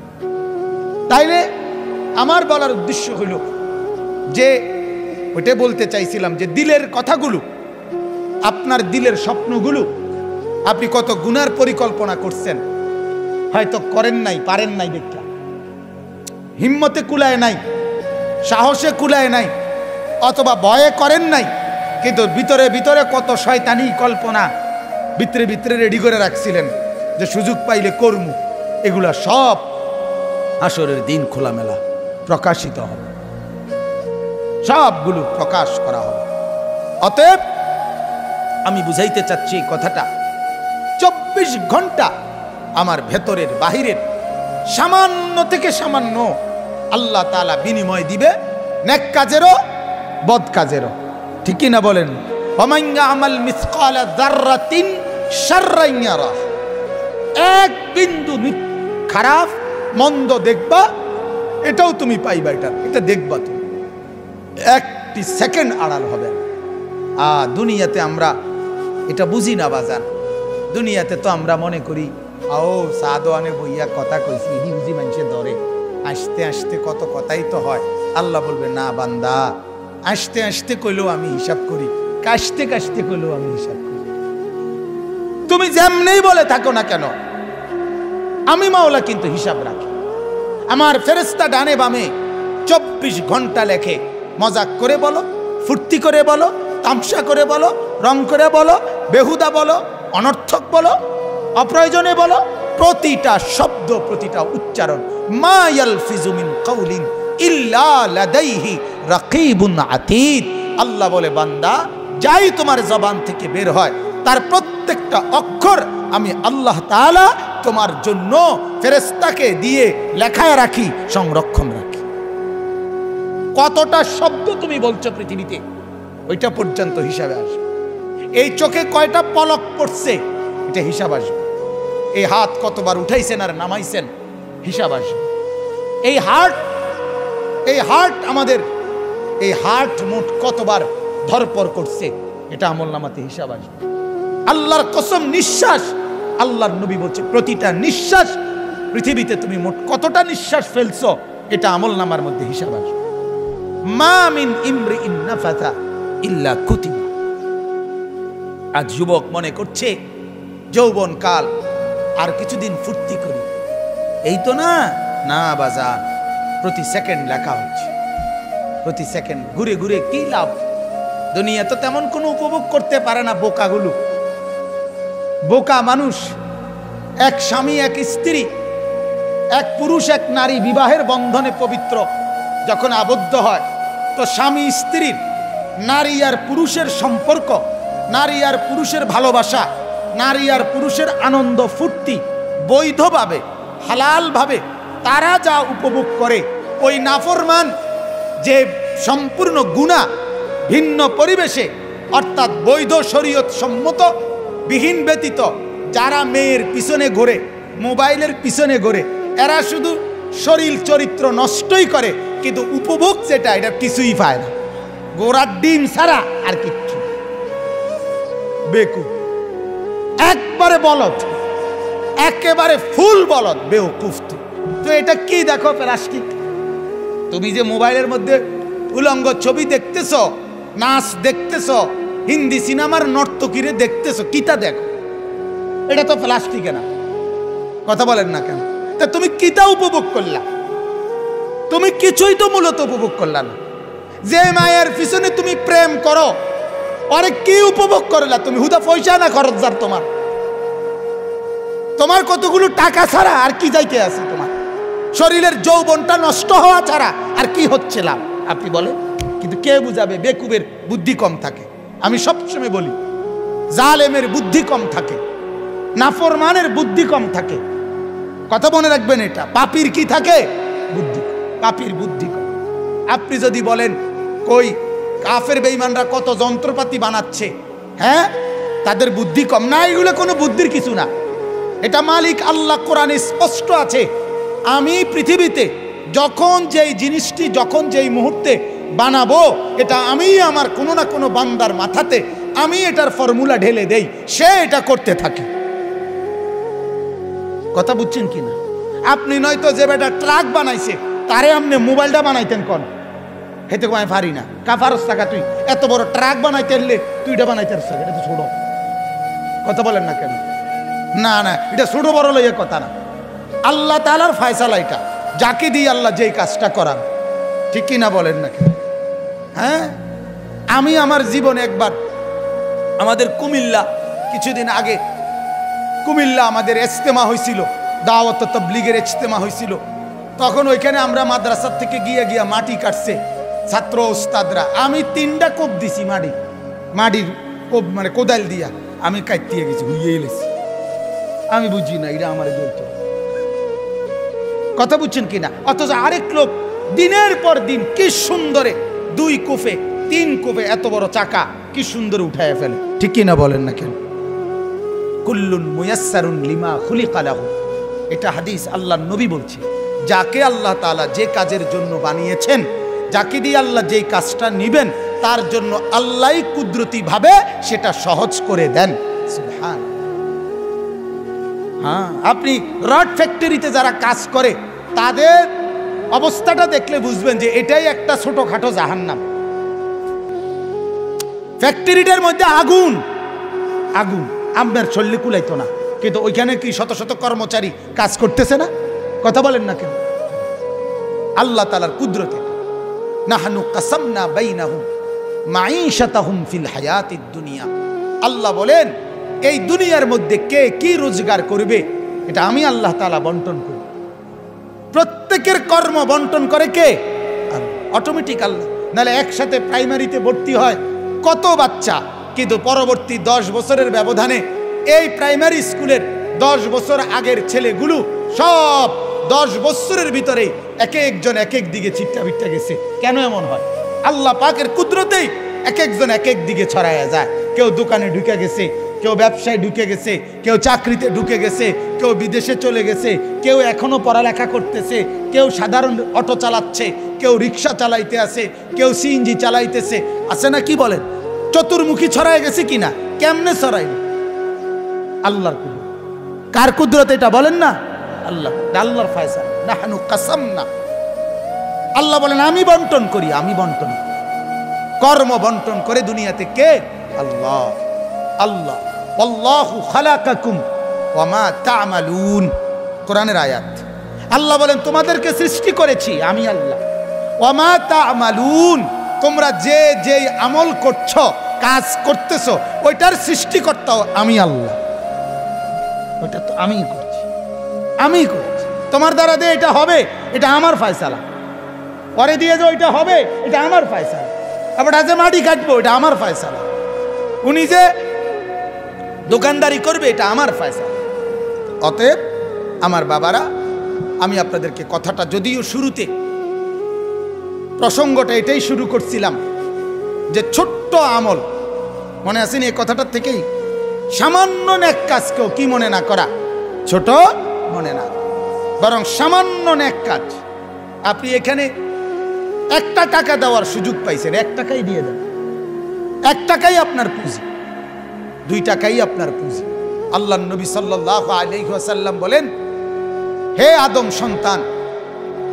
তাইলে আমার বলার উদ্দেশ্য হইল যে, ওইটা বলতে চাইছিলাম যে দিলের কথাগুলো, আপনার দিলের স্বপ্নগুলো, আপনি কত গুনার পরিকল্পনা করছেন, হয়তো করেন নাই, পারেন নাই, দেখা হিম্মতে কুলায় নাই, সাহসে কুলায় নাই, অথবা ভয়ে করেন নাই, কিন্তু ভিতরে ভিতরে কত শয়তানি কল্পনা ভিতরে ভিতরে রেডি করে রাখছিলেন যে সুযোগ পাইলে কর্ম। এগুলা সব হাসরের দিন খোলামেলা প্রকাশিত হবে, সবগুলো প্রকাশ করা হবে। অতএব আমি বুঝাইতে চাচ্ছি এই কথাটা, 24 ঘন্টা আমার ভেতরের বাহিরের সামান্য থেকে সামান্য আল্লাহ তাআলা বিনিময় দিবে, নেক কাজেরও বদ কাজেরও। ঠিক না বলেন? ওয়ামান ইয়ামাল মিসকালা যাররাতিন শাররান ইয়ারা, এক বিন্দু খারাপ মন্দ দেখবা, এটাও তুমি পাইবা, এটা দেখবা তুমি, একটি সেকেন্ড আড়াল হবে না। দুনিয়াতে আমরা এটা বুঝি না বাজান। দুনিয়াতে তো আমরা মনে করি আও সাদোয়ানে বইয়া কথা কইছি, ইডি বুঝি মানুষে ধরে, আসতে আসতে কত কথাই তো হয়। আল্লাহ বলবে না বান্দা, আসতে আসতে কইলেও আমি হিসাব করি, কাশতে কাশতে কইলেও আমি হিসাব করি। তুমি যেমনেই বলে থাকো না কেন, আমি মাওলা কিন্তু হিসাব রাখি। আমার ফেরেশতা ডানে বামে 24 ঘন্টা লেখে। মজাক করে বলো, ফুর্তি করে বলো, তামসা করে বলো, রং করে বলো, বেহুদা বলো, অনর্থক বলো, অপ্রয়োজনে বলো, প্রতিটা শব্দ, প্রতিটা উচ্চারণ, মা ইয়ালফিজু মিন কাউলিন ইল্লা লাদাইহি রাকিবুন আতীদ। আল্লাহ বলে বান্দা, যাই তোমার জবান থেকে বের হয় তার প্রত্যেকটা অক্ষর আমি আল্লাহ তাআলা তোমার জন্য ফেরেশতাকে দিয়ে লেখায় রাখি, সংরক্ষণ রাখি। কতটা শব্দ তুমি বলছো পৃথিবীতে, ওইটা পর্যন্ত হিসাবে আসবে। এই চোখে কয়টা পলক পড়ছে, এটা হিসাব আসবে। এই হাত কতবার উঠাইছেন আর নামাইছেন, হিসাব আসবে। এই হার্ট আমাদের, এই হার্ট মোট কতবার ধরপর করছে, এটা আমলনামাতে হিসাব আসবে। আল্লাহর কসম, নিঃশ্বাস, আল্লাহর নবী বলছে প্রতিটা নিঃশ্বাস, পৃথিবীতে তুমি মোট কতটা নিঃশ্বাস ফেলছো, এটা আমলনামার মধ্যে হিসাব আসবে। মা মিন ইমরিইন নাফাতা ইল্লা কুতিবা। আজ যুবক মনে করছে যৌবন কাল, আর কিছুদিন ফুর্তি করি, এই তো না। না বাজার, প্রতি সেকেন্ড লেখা হচ্ছে, প্রতি সেকেন্ড ঘুরে ঘুরে কি লাভ? দুনিয়া তো তেমন কোনো উপভোগ করতে পারে না বোকাগুলো। বোকা মানুষ। এক স্বামী এক স্ত্রী, এক পুরুষ এক নারী বিবাহের বন্ধনে পবিত্র যখন আবদ্ধ হয়, তো স্বামী স্ত্রীর, নারী আর পুরুষের সম্পর্ক, নারী আর পুরুষের ভালোবাসা, নারী আর পুরুষের আনন্দ ফুর্তি বৈধভাবে হালালভাবে তারা যা উপভোগ করে, ওই নাফরমান যে সম্পূর্ণ গুনাহ ভিন্ন পরিবেশে অর্থাৎ বৈধ শরীয়ত সম্মত বিহীন ব্যতীত যারা মেয়ের পিছনে ঘোরে, মোবাইলের পিছনে ঘোরে, এরা শুধু শরীর চরিত্র নষ্টই করে, কিন্তু উপভোগ যেটা এটা কিছুই পায় না। গোড়ার ডিম ছাড়া আর কিচ্ছু। বেকুব, একবারে বলদ, একেবারে ফুল বলদ, বেওকুফ। তো এটা কি দেখো প্লাস্টিক? তুমি যে মোবাইলের মধ্যে উলঙ্গ ছবি দেখতেছ, নাচ দেখতেছ, হিন্দি সিনেমার নর্তকীরে দেখতেছ, কিটা দেখো? এটা তো প্লাস্টিকে না। কথা বলেন না কেন? তা তুমি কিটা উপভোগ করলা? তুমি কিছুই তো মূলত উপভোগ করলা না। যে মায়ের পিছনে তুমি প্রেম করো, আরে কি উপভোগ করলা তুমি? হুদা পয়সা না খরচদার তোমার? তোমার কতগুলো টাকা ছাড়া আর কি যাইতে আছে? তোমার শরীরের যৌবনটা নষ্ট হওয়া ছাড়া আর কি হচ্ছে লাভ? আপনি বলেন। কিন্তু কে বুঝাবে? বেকুবের বুদ্ধি কম থাকে। আমি সবসময় বলি, জালেমের বুদ্ধি কম থাকে, নাফরমানের বুদ্ধি কম থাকে। কথা মনে রাখবেন এটা। পাপীর কি থাকে? বুদ্ধি। পাপীর বুদ্ধি কম। আপনি যদি বলেন কই কাফের বেঈমানরা কত যন্ত্রপাতি বানাচ্ছে, হ্যাঁ, তাদের বুদ্ধি কম না? এগুলো কোনো বুদ্ধির কিছু না। এটা মালিক আল্লাহ কোরআনে স্পষ্ট আছে, আমি পৃথিবীতে যখন যেই জিনিসটি যখন যেই মুহূর্তে বানাবো, এটা আমি আমার কোনো না কোনো বান্দার মাথাতে আমি এটার ফর্মুলা ঢেলে দেই, সে এটা করতে থাকে। কথা বুঝছেন কিনা? আপনি নয়তো যে বেটা ট্রাক বানাইছে তারে আপনি মোবাইলটা বানাইতেন কোন? হেতে আমি পারি না। কাফারস টাকা তুই এত বড় ট্রাক বানাইতে এলে তুই এটা বানাইতে পারছ? এটা তো ছোট। কথা বলেন না কেন? না না, এটা ছোট বড় লইয়ে কথা না। আল্লাহ তাআলার ফয়সালা এটা, যাকে দিয়ে আল্লাহ যেই কাজটা করান। ঠিক কি না বলেন না কেন? হ্যাঁ, আমি আমার জীবনে একবার আমাদের কুমিল্লা কিছুদিন আগে কুমিল্লা আমাদের ইজতেমা হয়েছিল, দাওয়াত তাবলীগের ইজতেমা হয়েছিল। তখন ওইখানে আমরা মাদ্রাসার থেকে গিয়া মাটি কাটছে ছাত্র ওস্তাদরা। আমি 3টা কোপ দিছি, মাটির কোপ মানে কোদাল দিয়া আমি কাটতে গেছি, হুইয়ে এলেছি। আমি বুঝি না এটা আমার বলতো। কথা বুঝছেন কিনা? অথচ আরেক লোক দিনের পর দিন কি সুন্দরে 2 কোপে 3 কোপে এত বড় চাকা কি সুন্দর উঠায় ফেলে। ঠিক কিনা বলেন না কেন? কুল্লুন মুয়াসসারুন লিমা খুলিকা লাহু, এটা হাদিস, আল্লাহর নবী বলছে। যাকে আল্লাহ তাআলা যে কাজের জন্য বানিয়েছেন, যাকে দিয়ে আল্লাহ যেই কাজটা নিবেন, তার জন্য আল্লাহই কুদরতি ভাবে সেটা সহজ করে দেন। সুবহান। হ্যাঁ, আপনি রড ফ্যাক্টরিতে যারা কাজ করে তাদের অবস্থাটা দেখলে বুঝবেন যে এটাই একটা ছোটখাটো জাহান্নাম। ফ্যাক্টরিটার মধ্যে আগুন, আপনার শরীরে কুলাইতো না, কিন্তু ওইখানে কি শত শত কর্মচারী কাজ করতেছে না? কথা বলেন না কেন? আল্লাহ তাআলার কুদরতে। নাহনু কাসামনা বাইনাহুম মাঈশাতাহুম ফিল হায়াতিদ দুনিয়া। আল্লাহ বলেন, এই দুনিয়ার মধ্যে কে কি রোজগার করবে এটা আমি আল্লাহ তাআলা বন্টন করি। প্রত্যেকের কর্ম বন্টন করে কে? অটোমেটিক আল্লাহ। নাহলে একসাথে প্রাইমারিতে ভর্তি হয় কত বাচ্চা, কিন্তু পরবর্তী 10 বছরের ব্যবধানে এই প্রাইমারি স্কুলের 10 বছর আগের ছেলেগুলো সব 10 বছরের ভিতরে এক একজন এক এক দিকে ছিটটা বিটটা গেছে। কেন এমন হয়? আল্লাহ পাকের কুদরতেই এক একজন এক এক দিকে ছড়ায়া যায়। কেউ দোকানে ঢুকে গেছে, কেউ ব্যবসায় ঢুকে গেছে, কেউ চাকরিতে ঢুকে গেছে, কেউ বিদেশে চলে গেছে, কেউ এখনো পড়ালেখা করতেছে, কেউ সাধারণ অটো চালাচ্ছে, কেউ রিক্সা চালাইতে আছে, কেউ সিএনজি চালাইতেছে। আছে না? কি বলেন? চতুর্মুখী ছড়ায় গেছে কিনা? কেমনে ছড়াইল? আল্লাহর কুদরত। কার কুদরত এটা বলেন না? আল্লাহ। আল্লাহর ফয়সালা। নাহনু কাসামনা, আল্লাহ বলেন আমি বন্টন করি, আমি বন্টন করি। কর্ম বন্টন করে দুনিয়াতে কে? আল্লাহ। আল্লাহ আল্লাহু খালাকাকুম ওয়া মা তা'মালুন, কোরআনের আয়াত। আল্লাহ বলেন তোমাদেরকে সৃষ্টি করেছি আমি আল্লাহ। ওয়া মা তা'মালুন, তোমরা যে যেই আমল করছো, কাজ করতেছো, ওইটার সৃষ্টিকর্তাও আমি আল্লাহ। ওইটা তো আমিই করছি, আমি করেছি। তোমার দ্বারা দিয়ে এটা হবে, এটা আমার ফয়সালা। পরে দিয়ে যে ওইটা হবে, এটা আমার ফয়সালা। আবার যে মাটি কাটবো, এটা আমার ফয়সালা। উনি যে দোকানদারি করবে, এটা আমার ফয়সালা। অতএব আমার বাবারা, আমি আপনাদেরকে কথাটা যদিও শুরুতে প্রসঙ্গটা এটাই শুরু করছিলাম যে ছোট্ট আমল, মনে আছেন এই কথাটার থেকেই, সামান্য নেক কাজকেও কি মনে না করা, ছোট মনে না, বরং সামান্য নেক কাজ। আপনি এখানে 1 টাকা দেওয়ার সুযোগ পাইছেন, 1 টাকাই দিয়ে দেন। 1 টাকাই আপনার পুঁজি, 2 টাকাই আপনার পুঁজি। আল্লাহ নবী সাল্লাল্লাহু আলাইহি ওয়াসাল্লাম বলেন, হে আদম সন্তান,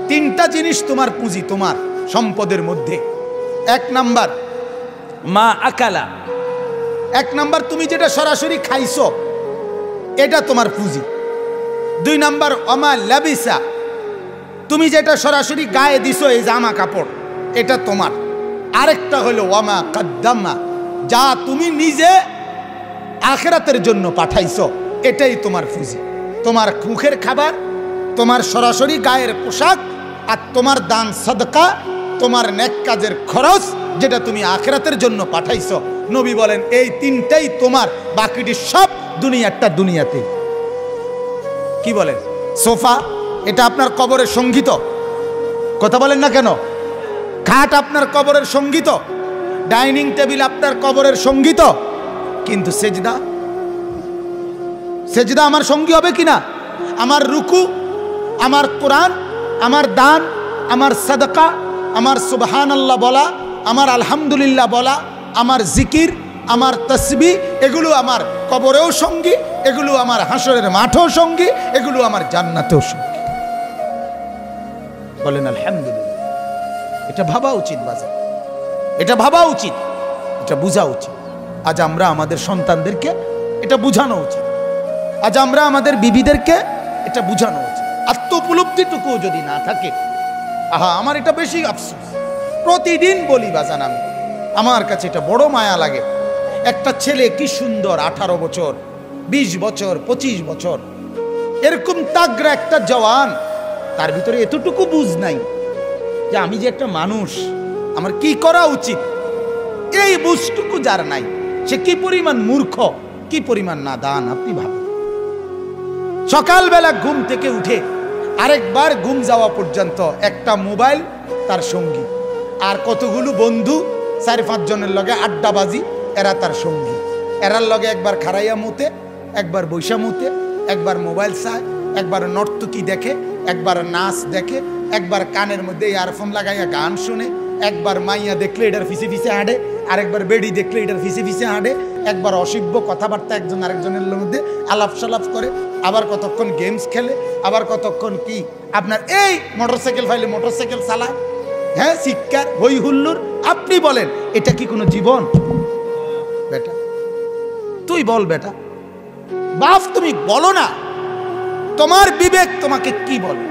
3টা জিনিস তোমার পুঁজি, তোমার সম্পদের মধ্যে। 1 নাম্বার মা আকালা, 1 নাম্বার তুমি যেটা সরাসরি খাইছো, এটা তোমার পুঁজি। 2 নাম্বার অমা লাবিসা, তুমি যেটা সরাসরি গায়ে দিছো, এই জামা কাপড়, এটা তোমার। আরেকটা হলো ওয়ামা কাদ্দামা, যা তুমি নিজে আখিরাতের জন্য পাঠাইছো, এটাই তোমার পুঁজি। তোমার মুখের খাবার, তোমার সরাসরি গায়ের পোশাক, আর তোমার দান সাদকা, তোমার নেক কাজের খরচ, যেটা তুমি আখিরাতের জন্য পাঠাইছো। নবী বলেন এই 3টাই তোমার, বাকিটি সব দুনিয়াটা দুনিয়াতে। কি বলেন? সোফা, এটা আপনার কবরের সঙ্গীত, কথা বলেন না কেন? খাট আপনার কবরের সঙ্গীত, ডাইনিং টেবিল আপনার কবরের সঙ্গীত, কিন্তু সেজদা, সেজদা আমার সঙ্গী হবে কিনা? আমার রুকু, আমার কোরআন, আমার দান, আমার সাদকা, আমার সুবহানাল্লাহ বলা, আমার আলহামদুলিল্লাহ বলা, আমার জিকির, আমার তসবিহ, এগুলো আমার কবরেও সঙ্গী, এগুলো আমার হাসরের মাঠেও সঙ্গী, এগুলো আমার জান্নাতেও সঙ্গী। বলেন আলহামদুলিল্লাহ। এটা ভাবা উচিত বাজার, এটা ভাবা উচিত, এটা বোঝা উচিত। আজ আমরা আমাদের সন্তানদেরকে এটা বুঝানো উচিত, আজ আমরা আমাদের বিবিদেরকে এটা বুঝানো উচিত। আত্ম উপলব্ধিটুকু যদি না থাকে, আহা, আমার এটা বেশি আফসোস। প্রতিদিন বলি বাজান, আমি, আমার কাছে এটা বড় মায়া লাগে। একটা ছেলে কি সুন্দর, 18 বছর, 20 বছর, 25 বছর, এরকম তাগড়া একটা জওয়ান, তার ভিতরে এতটুকু বুঝ নাই যে আমি যে একটা মানুষ, আমার কি করা উচিত। এই বুঝটুকু যার নাই, সে কি পরিমাণ মূর্খ, কি পরিমাণ নাদান। আপনি ভাবেন, সকালবেলা ঘুম থেকে উঠে আরেকবার ঘুম যাওয়া পর্যন্ত একটা মোবাইল তার সঙ্গী, আর কতগুলো বন্ধু 4-5 জনের লগে আড্ডাবাজি, এরা তার সঙ্গী। এরার লগে একবার খারাইয়া মুতে, একবার বৈশা মুতে, একবার মোবাইল চায়, একবার নর্তকী দেখে, একবার নাচ দেখে, একবার কানের মধ্যে ইয়ারফোন লাগাইয়া গান শুনে, একবার মাইয়া দেখলে এটার ফিসে ফিসে হাঁটে, আরেকবার বেড়ি দেখলে এটার ফিসে ফিসে হাঁটে, একবার অসভ্য কথাবার্তা একজন আরেকজনের মধ্যে আলাপ সালাপ করে, আবার কতক্ষণ গেমস খেলে, আবার কতক্ষণ কি আপনার এই মোটরসাইকেল ফাইলে মোটরসাইকেল চালায়, হ্যাঁ, শিক্ষার হই হুল্লুর। আপনি বলেন এটা কি কোনো জীবন? বেটা তুই বল, বেটা বাপ তুমি বলো না, তোমার বিবেক তোমাকে কি বলে?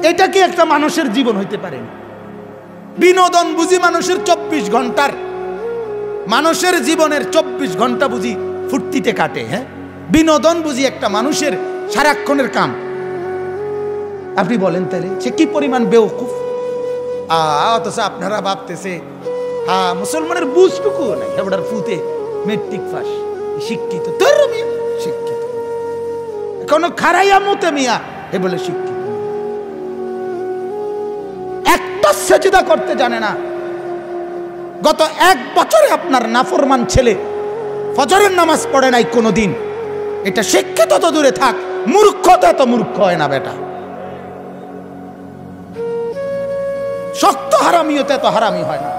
এটা কি একটা মানুষের জীবন হইতে পারে? বিনোদন বুঝি মানুষের 24 ঘন্টার, মানুষের জীবনের 24 ঘন্টা বুঝি ফুর্তিতে কাটে? হ্যাঁ, বিনোদন বুঝি একটা মানুষের সারাক্ষণের কাম? আপনি বলেন তাহলে সে কি পরিমাণ বেওকুফ। অথচ আপনারা ভাবতেছে হ্যাঁ মুসলমানের বুঝটুকু নাই, এবার ফুতে মেট্রিক পাস, শিক্ষিত, তোর শিক্ষিত, কোনো খারাইয়া মতে মিয়া এ বলে শিক্ষিত, একটা সেজদা করতে জানে না। গত 1 বছরে আপনার নাফরমান ছেলে ফজরের নামাজ পড়ে নাই কোনোদিন, এটা শিক্ষিত তো দূরে থাক, মূর্খ তো এত মূর্খ হয় না বেটা। শক্ত হারামিও তো এত হারামি হয় না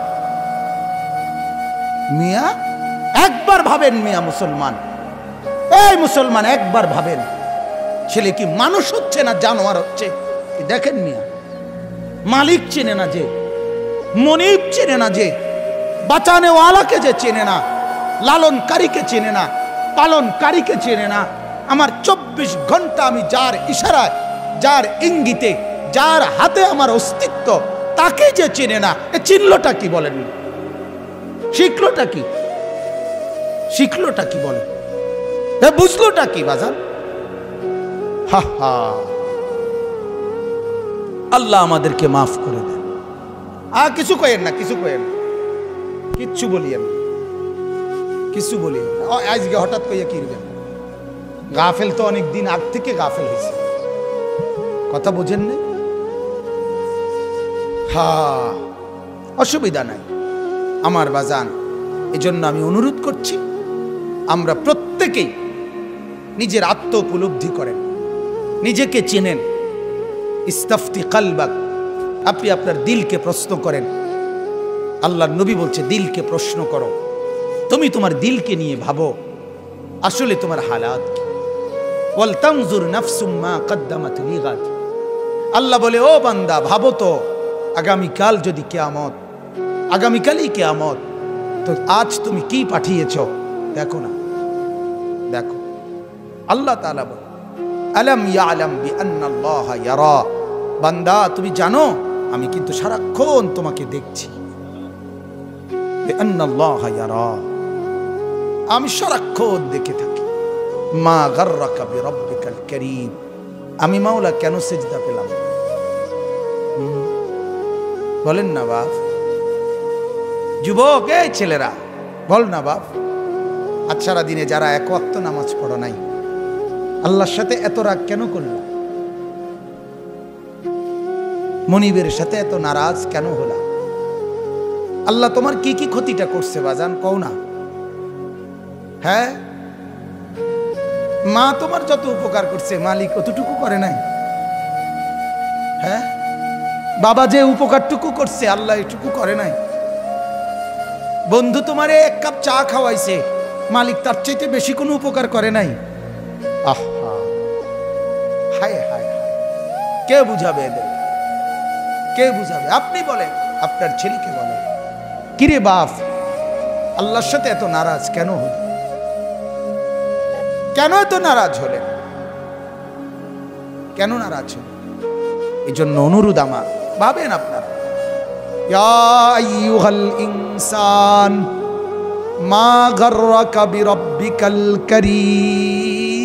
মিয়া। একবার ভাবেন মিয়া মুসলমান, এই মুসলমান একবার ভাবেন, ছেলে কি মানুষ হচ্ছে না জানোয়ার হচ্ছে? দেখেন মিয়া, মালিক চেনে না যে, মনিব চেনে না যে, বাঁচানেওয়ালাকে যে চেনে না, লালনকারীকে চেনে না, পালনকারীকে চেনে না, আমার 24 ঘন্টা আমি যার ইশারায়, যার ইঙ্গিতে, যার হাতে আমার অস্তিত্ব, তাকে যে চেনে না, এ চিনলটা কি বলেন? শিখলোটা কি? শিখলোটা কি বলেন? এ বুঝলোটা কি বাজান? হা হা, আল্লাহ আমাদেরকে মাফ করে দেন। কিছু কইেন না, কিছু কইেন না, কিচ্ছু বলিয়েন না, কিছু বলিয়েন না। আজকে হঠাৎ কইয়া কি করবেন? গাফেল তো অনেক দিন আগ থেকে গাফেল হয়েছে, কথা বোঝেন না? হ্যাঁ, অসুবিধা নাই আমার বাজান। এজন্য আমি অনুরোধ করছি, আমরা প্রত্যেকেই নিজের আত্ম উপলব্ধি করেন, নিজেকে চেনেন। ইস্তাফতি কালবাক, আপনি আপনার দিলকে প্রশ্ন করেন। আল্লাহর নবী বলছে দিলকে প্রশ্ন করো, তুমি তোমার দিলকে নিয়ে ভাবো আসলে তোমার হালাত কি। ওয়াল তানজুর নাফসুম মা কদ্দামাত লিগাদ, আল্লাহ বলে ও বান্দা ভাবো তো আগামীকাল যদি কিয়ামত, আগামীকালই কিয়ামত, তো আজ তুমি কি পাঠিয়েছো দেখো না, দেখো। আল্লাহ তাআলা বলে আলাম ইয়ালাম বিআন্নাল্লাহা ইয়ারা, বান্দা তুমি জানো আমি কিন্তু সারাক্ষণ তোমাকে দেখছি। বিআন্নাল্লাহা ইয়ারা, আমি সারাক্ষণ দেখে থাকি। মা গাররাকা বিরাব্বিকাল কারীম, আমি মাওলা কেন সিজদা পেলাম? বলেন না বাপ, যুবক এই ছেলেরা বল না বাপ, আজ সারা দিনে যারা এক ওয়াক্ত নামাজ পড়ো নাই, আল্লাহর সাথে এত রাগ কেন করল? মনিবের সাথে এত নারাজ কেন হলা? আল্লাহ তোমার কি কি ক্ষতিটা করছে বাজান কও না? হ্যাঁ, মা তোমার যত উপকার করছে মালিক অতটুকু করে নাই? হ্যাঁ, বাবা যে উপকারটুকু করছে আল্লাহ এটুকু করে নাই? বন্ধু তোমারে এক কাপ চা খাওয়াইছে, মালিক তার চাইতে বেশি কোনো উপকার করে নাই? আহা, হায় হায় হায়, কে বুঝাবে এদের? কে বুঝাবে? আপনি বলেন, আপনার ছেলেকে বলেন, কিরে বাপ আল্লাহর সাথে এত নারাজ কেন হল? কেন এত নারাজ হলেন? কেন নারাজ হলেন? এই জন্য অনুরোধ আমার, ভাবেন আপনারা, ইয়া আইয়ুহাল ইনসান মা গাররাকা বিরাব্বিকাল কারীম।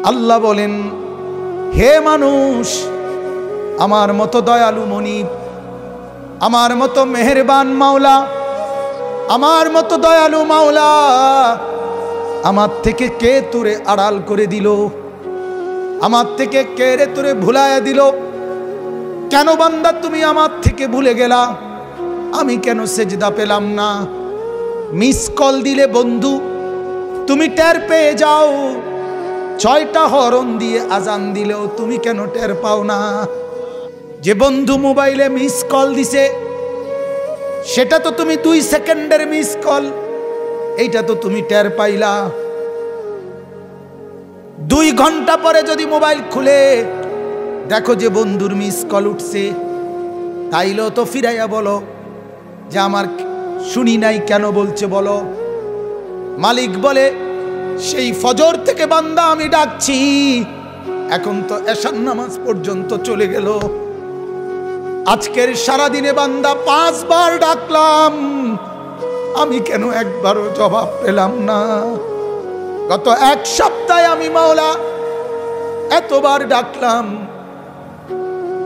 আল্লাহ বলেন হে মানুষ, আমার মতো দয়ালু মনিব, আমার মতো মেহেরবান মাওলা, আমার মতো দয়ালু মাওলা, আমার থেকে কে তোরে আড়াল করে দিল? আমার থেকে কে রে তোরে ভুলাইয়া দিল? কেন বান্দা তুমি আমার থেকে ভুলে গেলা? আমি কেন সেজদা পেলাম না? মিস কল দিলে বন্ধু তুমি টের পেয়ে যাও, 6টা হরন দিয়ে আজান দিলেও তুমি কেন টের পাও না? যে বন্ধু মোবাইলে মিস কল দিছে সেটা তো তুমি 2 সেকেন্ডের মিস কল, এইটা তো তুমি টের পাইলা। 2 ঘন্টা পরে যদি মোবাইল খুলে দেখো যে বন্ধুর মিস কল উঠছে, তাইলেও তো ফিরাইয়া বলো যে আমার শুনি নাই, কেন বলছে বলো? মালিক বলে সেই ফজর থেকে বান্দা আমি ডাকছি, এখন তো এশার নামাজ পর্যন্ত চলে গেল। আজকের সারা দিনে বান্দা 5 বার ডাকলাম, আমি কেন একবারও জবাব পেলাম না? গত 1 সপ্তাহে আমি মাওলা এতবার ডাকলাম,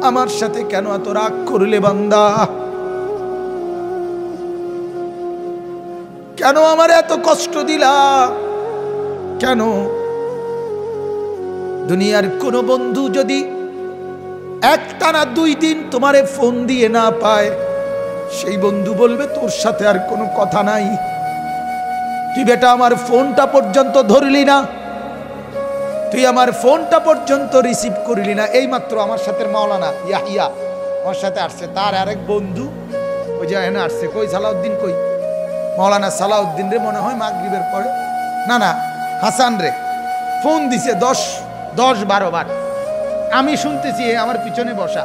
আমার সাথে কেন এত রাগ করলে বান্দা? কেন আমার এত কষ্ট দিলা? কেন? দুনিয়ার কোন বন্ধু যদি একটানা 2 দিন তোমারে ফোন দিয়ে না পায়, সেই বন্ধু বলবে তোর সাথে আর কোনো কথা নাই। তুই বেটা আমার ফোনটা পর্যন্ত ধরলি না, তুই আমার ফোনটা পর্যন্ত রিসিভ করলি না। এইমাত্র আমার সাথে মাওলানা ইয়াহিয়া আমার সাথে আসছে, তার আরেক বন্ধু ওই যে এনে আসছে। কই সালাউদ্দিন? কই মাওলানা সালাউদ্দিন রে মনে হয় মাগরিবের পরে, না না হাসান রে ফোন দিছে 10-12 বার। আমি শুনতেছি এ আমার পিছনে বসা।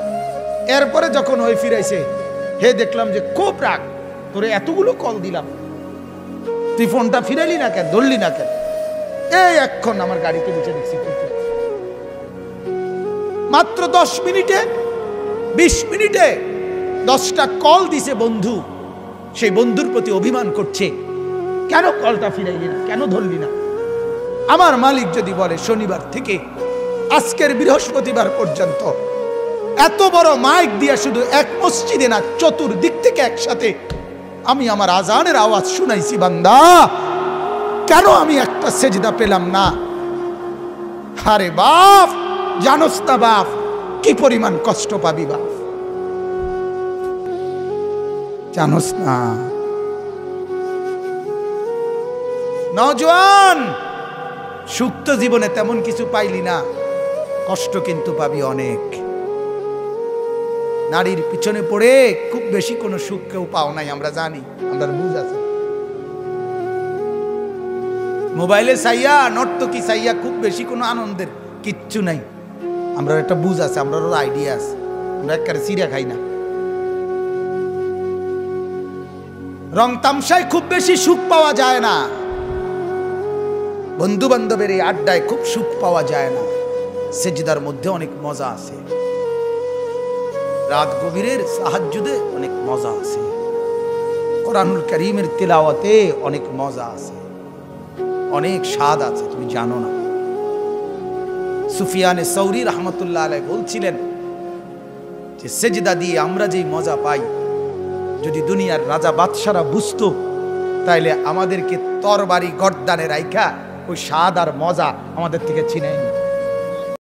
এরপরে যখন ওই ফিরাইছে, হে দেখলাম যে খুব রাগ, তোরে এতগুলো কল দিলাম, তুই ফোনটা ফিরাইলি না কেন, ধরলি না কেন? এই এখন আমার গাড়িতে বসে দেখছি মাত্র 10 মিনিটে 20 মিনিটে 10টা কল দিছে বন্ধু। সেই বন্ধুর প্রতি অভিমান করছে, কেন কলটা ফিরাইলি না, কেন ধরলি না? আমার মালিক যদি বলে শনিবার থেকে আজকের বৃহস্পতিবার পর্যন্ত এত বড় মাইক দিয়ে শুধু এক মসজিদে না, চতুর্দিক থেকে একসাথে আমি আমার আজানের আওয়াজ শুনাইছি, বান্দা কেন আমি একটা সেজদা পেলাম না? আরে বাপ, জানোস না বাপ কি পরিমাণ কষ্ট পাবি বাপ, জানোস না? নওজোয়ান, সুখ তো জীবনে তেমন কিছু পাইলি না, কষ্ট কিন্তু পাবি অনেক। নারীর পিছনে পড়ে খুব বেশি কোনো সুখ কেউ পাও নাই, আমরা জানি, আমরা বুঝ আছে। মোবাইলে চাইয়া, নর্তকী চাইয়া খুব বেশি কোনো আনন্দের কিচ্ছু নাই, আমরা একটা বুঝ আছে, আমরা আইডিয়া আছে, আমরা একেবারে চিড়া খাই না। রং তামসায় খুব বেশি সুখ পাওয়া যায় না, বন্ধু বান্ধবের এই আড্ডায় খুব সুখ পাওয়া যায় না। সেজদার মধ্যে অনেক মজা আছে, রাত গভীরের তাহাজ্জুদে অনেক মজা আছে, কোরআনুল কারীমের তিলাওয়াতে অনেক মজা আছে, অনেক স্বাদ আছে, তুমি জানো না। সুফিয়ানে সৌরি রহমতুল্লাহ আলাইহি বলছিলেন যে সেজদা দিয়ে আমরা যেই মজা পাই, যদি দুনিয়ার রাজা বাদশারা বুঝতো তাইলে আমাদেরকে তরবারি গর্দানে রাইখা ওই স্বাদ আর মজা আমাদের থেকে ছিনাই নিত।